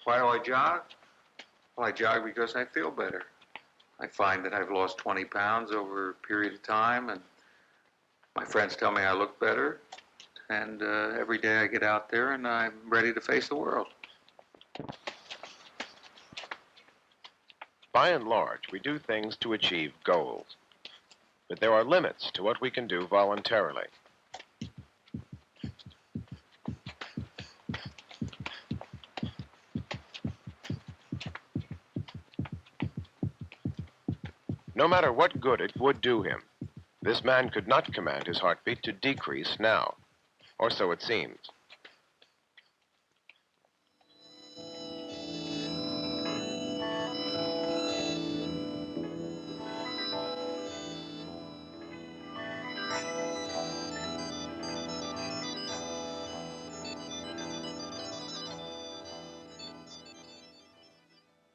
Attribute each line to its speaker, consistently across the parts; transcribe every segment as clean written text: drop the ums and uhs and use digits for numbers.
Speaker 1: Why do I jog? Well, I jog because I feel better. I find that I've lost 20 pounds over a period of time, and my friends tell me I look better, and every day I get out there and I'm ready to face the world.
Speaker 2: By and large, we do things to achieve goals. But there are limits to what we can do voluntarily. No matter what good it would do him, this man could not command his heartbeat to decrease now, or so it seems.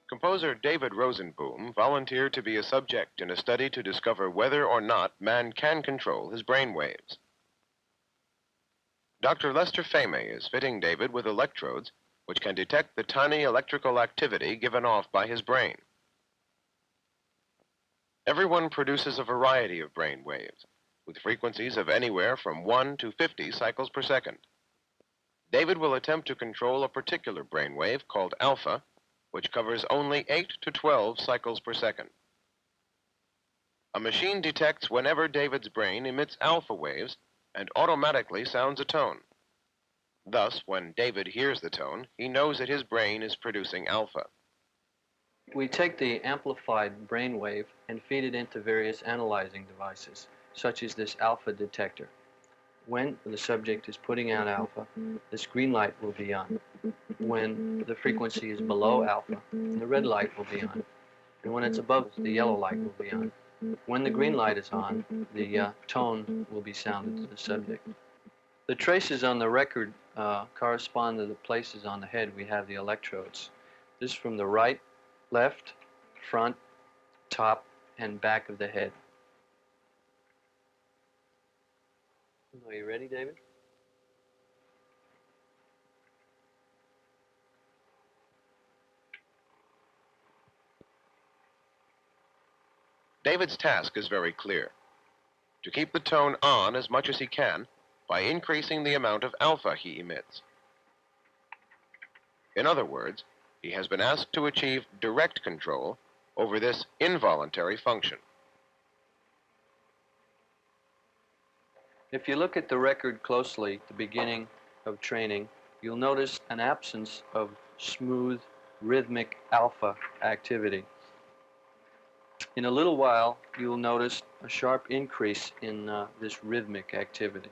Speaker 2: Composer David Rosenboom volunteered to be a subject in a study to discover whether or not man can control his brain waves. Dr. Lester Fehmi is fitting David with electrodes which can detect the tiny electrical activity given off by his brain. Everyone produces a variety of brain waves, with frequencies of anywhere from 1 to 50 cycles per second. David will attempt to control a particular brain wave called alpha, which covers only 8 to 12 cycles per second. A machine detects whenever David's brain emits alpha waves and automatically sounds a tone. Thus, when David hears the tone, he knows that his brain is producing alpha.
Speaker 3: We take the amplified brain wave and feed it into various analyzing devices, such as this alpha detector. When the subject is putting out alpha, this green light will be on. When the frequency is below alpha, the red light will be on. And when it's above, the yellow light will be on. When the green light is on, the tone will be sounded to the subject. The traces on the record correspond to the places on the head we have the electrodes. This is from the right, left, front, top, and back of the head. Are you ready, David?
Speaker 2: David's task is very clear: to keep the tone on as much as he can by increasing the amount of alpha he emits. In other words, he has been asked to achieve direct control over this involuntary function.
Speaker 3: If you look at the record closely at the beginning of training, you'll notice an absence of smooth, rhythmic alpha activity. In a little while, you'll notice a sharp increase in this rhythmic activity.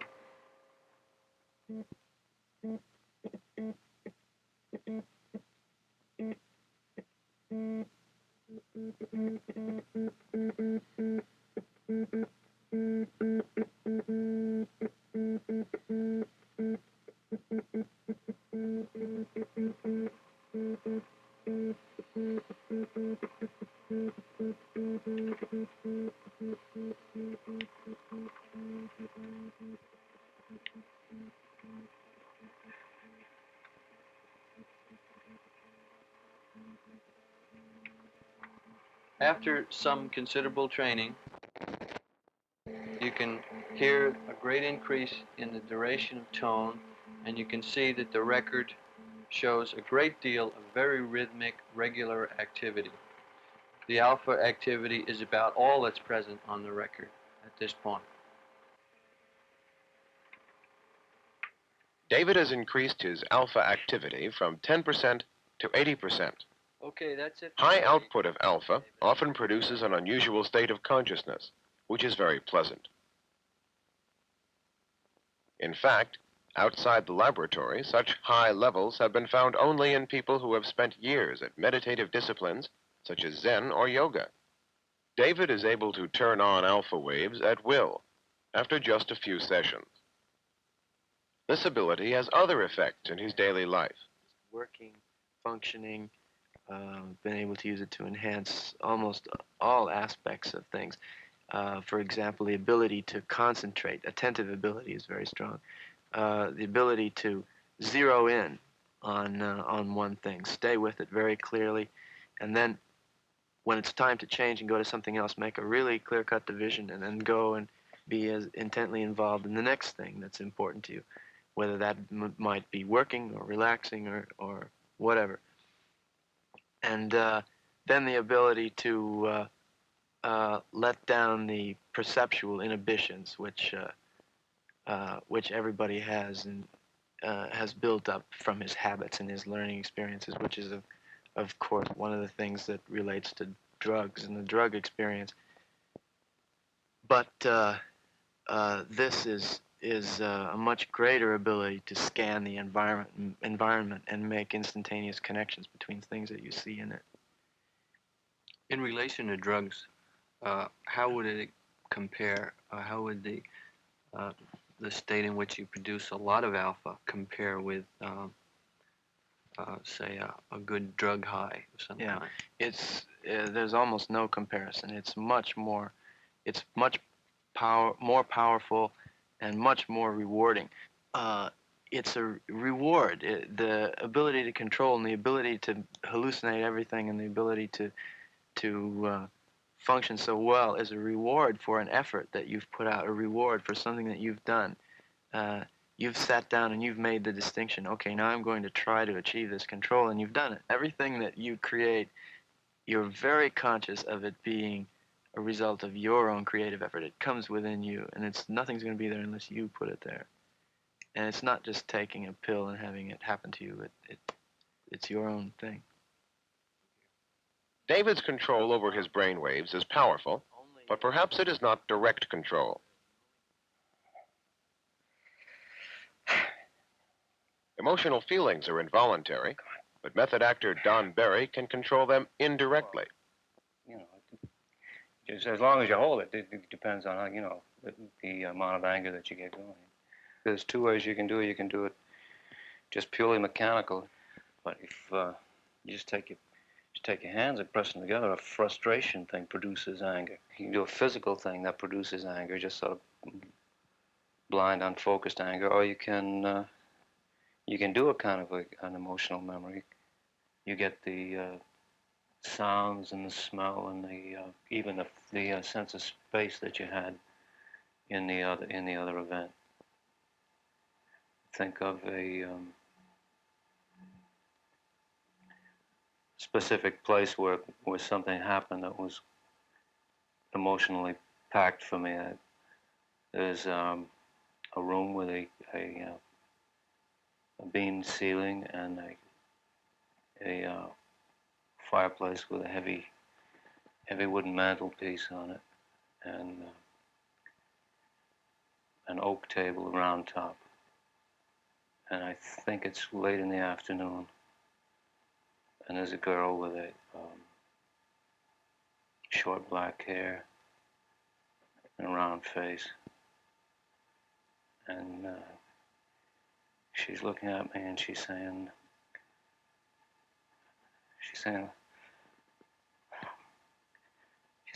Speaker 3: After some considerable training, you can hear a great increase in the duration of tone, and you can see that the record shows a great deal of very rhythmic, regular activity. The alpha activity is about all that's present on the record at this point.
Speaker 2: David has increased his alpha activity from 10% to 80%.
Speaker 3: Okay, that's it.
Speaker 2: High output of alpha often produces an unusual state of consciousness, which is very pleasant. In fact, outside the laboratory, such high levels have been found only in people who have spent years at meditative disciplines such as Zen or yoga. David is able to turn on alpha waves at will after just a few sessions. This ability has other effects in his daily life.
Speaker 3: Working, functioning,
Speaker 4: been able to use it to enhance almost all aspects of things. For example, the ability to concentrate, attentive ability is very strong. The ability to zero in on one thing, stay with it very clearly, and then when it's time to change and go to something else, make a really clear-cut division and then go and be as intently involved in the next thing that's important to you, whether that might be working or relaxing or whatever. And then the ability to let down the perceptual inhibitions, which everybody has and has built up from his habits and his learning experiences, which is, of course, one of the things that relates to drugs and the drug experience. But this is a much greater ability to scan the environment and make instantaneous connections between things that you see in it.
Speaker 3: In relation to drugs, how would it compare? How would the state in which you produce a lot of alpha compare with, say, a good drug high of some
Speaker 4: Yeah,
Speaker 3: kind?
Speaker 4: it's there's almost no comparison. It's much more more powerful and much more rewarding. It's a reward. The ability to control and the ability to hallucinate everything and the ability to function so well is a reward for an effort that you've put out, a reward for something that you've done. You've sat down and you've made the distinction. Okay, now I'm going to try to achieve this control, and you've done it. Everything that you create, you're very conscious of it being a result of your own creative effort. It comes within you, and nothing's going to be there unless you put it there. And it's not just taking a pill and having it happen to you. It's your own thing.
Speaker 2: David's control over his brain waves is powerful, but perhaps it is not direct control. Emotional feelings are involuntary, but method actor Don Barry can control them indirectly.
Speaker 5: You know, just as long as you hold it, it depends on how, the amount of anger that you get going. There's two ways you can do it. You can do it just purely mechanical, but if you just take your hands and press them together, a frustration thing produces anger. You can do a physical thing that produces anger, just sort of blind, unfocused anger, or you can do a kind of an emotional memory. You get the sounds and the smell and even the sense of space that you had in the other event. Think of a specific place where something happened that was emotionally packed for me. There's a room with a beam ceiling and a fireplace with a heavy wooden mantelpiece on it, and an oak table around top. And I think it's late in the afternoon, and there's a girl with a short black hair and a round face, and she's looking at me and she's saying,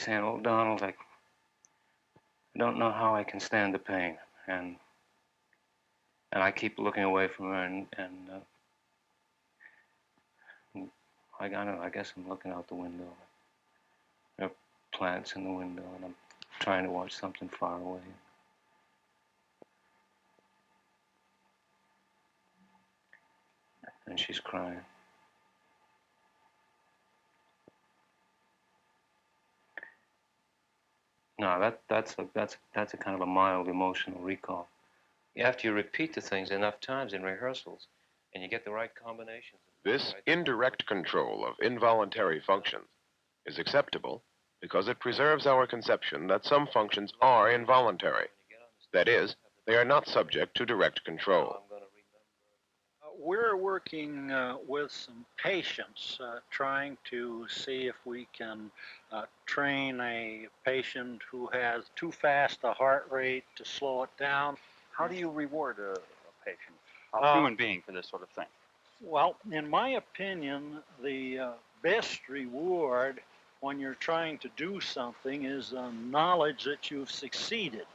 Speaker 5: "Oh, Donald, I don't know how I can stand the pain," and I keep looking away from her, and I don't know, I guess I'm looking out the window. There are plants in the window, and I'm trying to watch something far away. And she's crying. No, that's a kind of a mild emotional recall. After you repeat the things enough times in rehearsals, and you get the right combinations.
Speaker 2: This indirect control of involuntary functions is acceptable because it preserves our conception that some functions are involuntary. That is, they are not subject to direct control.
Speaker 6: We're working with some patients, trying to see if we can train a patient who has too fast a heart rate to slow it down.
Speaker 7: How do you reward a patient, a human being, for this sort of thing?
Speaker 6: Well, in my opinion, the best reward when you're trying to do something is knowledge that you've succeeded,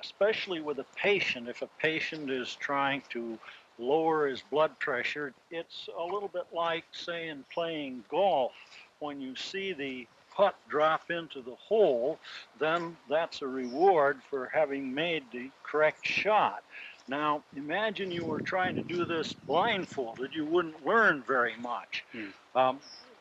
Speaker 6: especially with a patient. If a patient is trying to lower his blood pressure, it's a little bit like, say, in playing golf. When you see the putt drop into the hole, then that's a reward for having made the correct shot. Now, imagine you were trying to do this blindfolded. You wouldn't learn very much.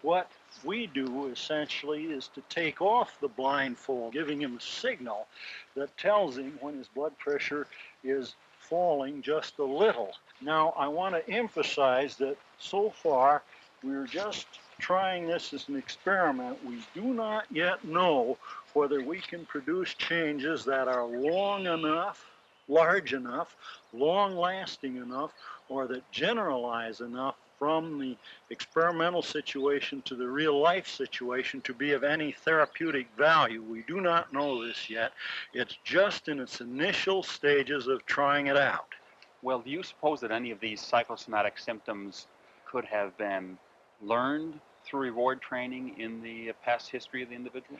Speaker 6: What we do essentially is to take off the blindfold, giving him a signal that tells him when his blood pressure is falling just a little. Now, I want to emphasize that so far we're just trying this as an experiment. We do not yet know whether we can produce changes that are long enough, large enough, long-lasting enough, or that generalize enough from the experimental situation to the real life situation to be of any therapeutic value. We do not know this yet. It's just in its initial stages of trying it out.
Speaker 7: Well, do you suppose that any of these psychosomatic symptoms could have been learned through reward training in the past history of the individual?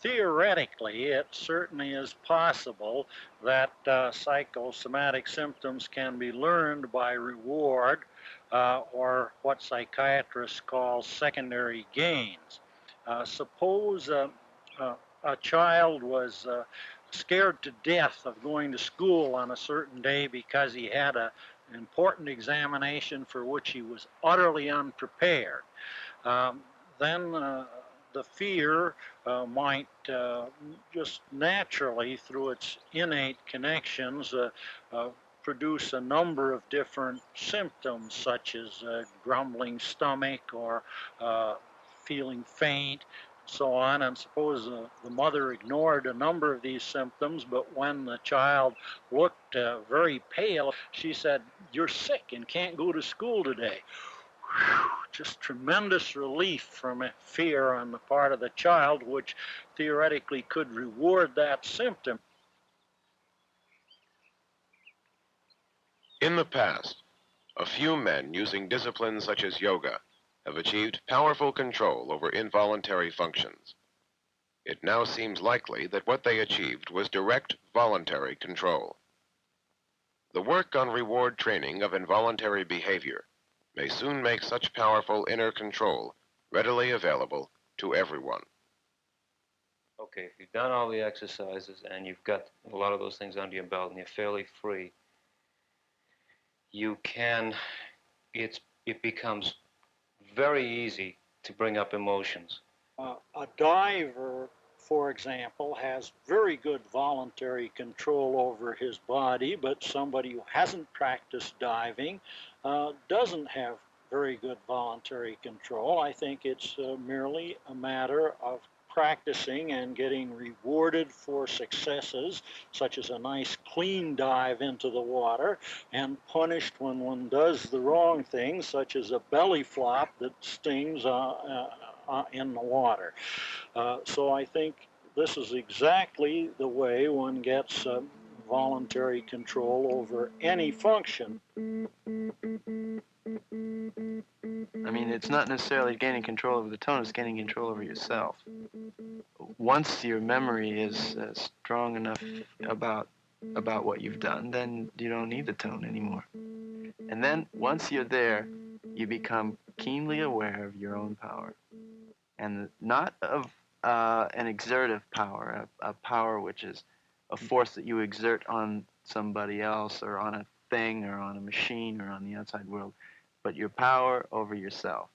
Speaker 6: Theoretically, it certainly is possible that psychosomatic symptoms can be learned by reward or what psychiatrists call secondary gains. Suppose a child was scared to death of going to school on a certain day because he had an important examination for which he was utterly unprepared. Then the fear might just naturally, through its innate connections, produce a number of different symptoms, such as grumbling stomach or feeling faint, so on. And suppose the mother ignored a number of these symptoms, but when the child looked very pale, she said, "You're sick and can't go to school today." Whew, just tremendous relief from fear on the part of the child, which theoretically could reward that symptom.
Speaker 2: In the past, a few men using disciplines such as yoga have achieved powerful control over involuntary functions. It now seems likely that what they achieved was direct voluntary control. The work on reward training of involuntary behavior may soon make such powerful inner control readily available to everyone.
Speaker 5: Okay, if you've done all the exercises and you've got a lot of those things under your belt and you're fairly free, you can, it becomes very easy to bring up emotions.
Speaker 6: A diver, for example, has very good voluntary control over his body, but somebody who hasn't practiced diving doesn't have very good voluntary control. I think it's merely a matter of practicing and getting rewarded for successes, such as a nice clean dive into the water, and punished when one does the wrong thing, such as a belly flop that stings in the water. So I think this is exactly the way one gets voluntary control over any function.
Speaker 4: I mean, it's not necessarily gaining control over the tone, it's gaining control over yourself. Once your memory is strong enough about what you've done, then you don't need the tone anymore. And then once you're there, you become keenly aware of your own power. And not of an exertive power, a power which is a force that you exert on somebody else or on a thing or on a machine or on the outside world, but your power over yourself.